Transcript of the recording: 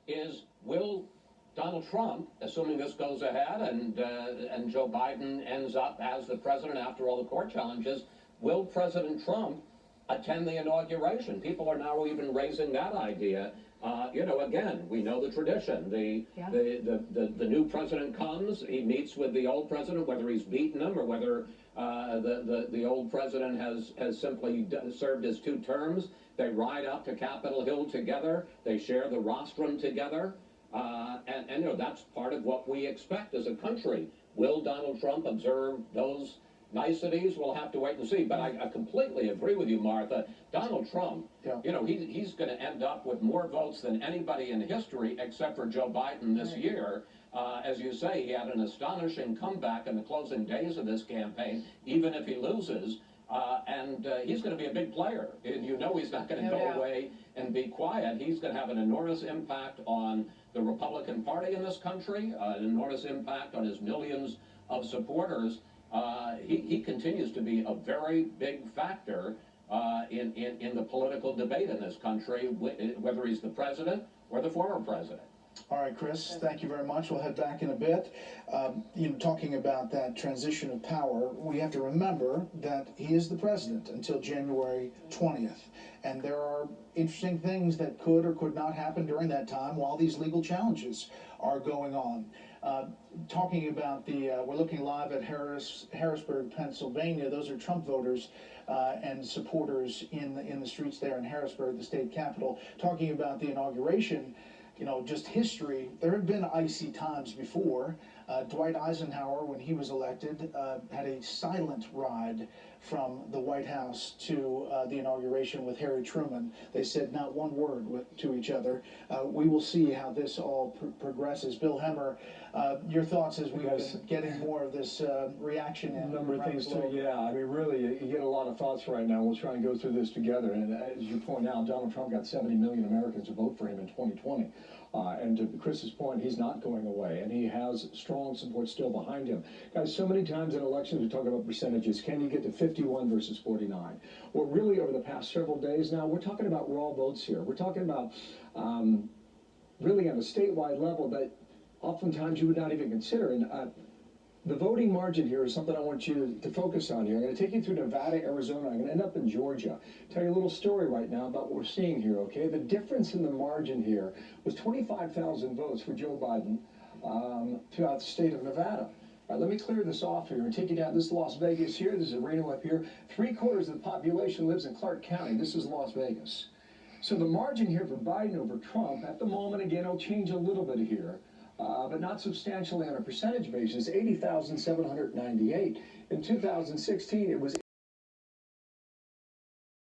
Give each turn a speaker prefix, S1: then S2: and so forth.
S1: is, will Donald Trump, assuming this goes ahead and Joe Biden ends up as the president after all the court challenges, will President Trump attend the inauguration? People are now even raising that idea. Again, we know the tradition. The new president comes, he meets with the old president, whether he's beaten him or whether the old president has simply served his 2 terms. They ride up to Capitol Hill together. They share the rostrum together. And that's part of what we expect as a country. Will Donald Trump observe those niceties? We'll have to wait and see. But I completely agree with you, Martha. Donald Trump, he's going to end up with more votes than anybody in history except for Joe Biden this year. As you say, he had an astonishing comeback in the closing days of this campaign, even if he loses. He's going to be a big player. And he's not going to go away and be quiet. He's going to have an enormous impact on the Republican Party in this country, an enormous impact on his millions of supporters. He continues to be a very big factor in the political debate in this country, whether he's the president or the former president.
S2: All right, Chris, thank you very much. We'll head back in a bit. Talking about that transition of power, we have to remember that he is the president until January 20th. And there are interesting things that could or could not happen during that time while these legal challenges are going on. Talking about we're looking live at Harrisburg, Pennsylvania. Those are Trump voters and supporters in the streets there in Harrisburg, the state capital. Talking about the inauguration, just history, there have been icy times before. Dwight Eisenhower, when he was elected, had a silent ride from the White House to the inauguration with Harry Truman. They said not one word to each other. We will see how this all progresses. Bill Hemmer, your thoughts as we've been getting more of this reaction?
S3: A number of things too, yeah. I mean, really, you get a lot of thoughts right now. We'll try and go through this together. And as you point out, Donald Trump got 70 million Americans to vote for him in 2020. And to Chris's point, he's not going away, and he has strong support still behind him. Guys, so many times in elections we talk about percentages. Can you get to 51 versus 49? Well, really, over the past several days now, we're talking about raw votes here. We're talking about really on a statewide level that oftentimes you would not even consider. And the voting margin here is something I want you to focus on here. I'm going to take you through Nevada, Arizona. I'm going to end up in Georgia. Tell you a little story right now about what we're seeing here, okay? The difference in the margin here was 25,000 votes for Joe Biden throughout the state of Nevada. All right, let me clear this off here and take you down. This is Las Vegas here. This is Reno up here. 3/4 of the population lives in Clark County. This is Las Vegas. So the margin here for Biden over Trump at the moment, again, it'll change a little bit here. But not substantially on a percentage basis, 80,798. In 2016, it was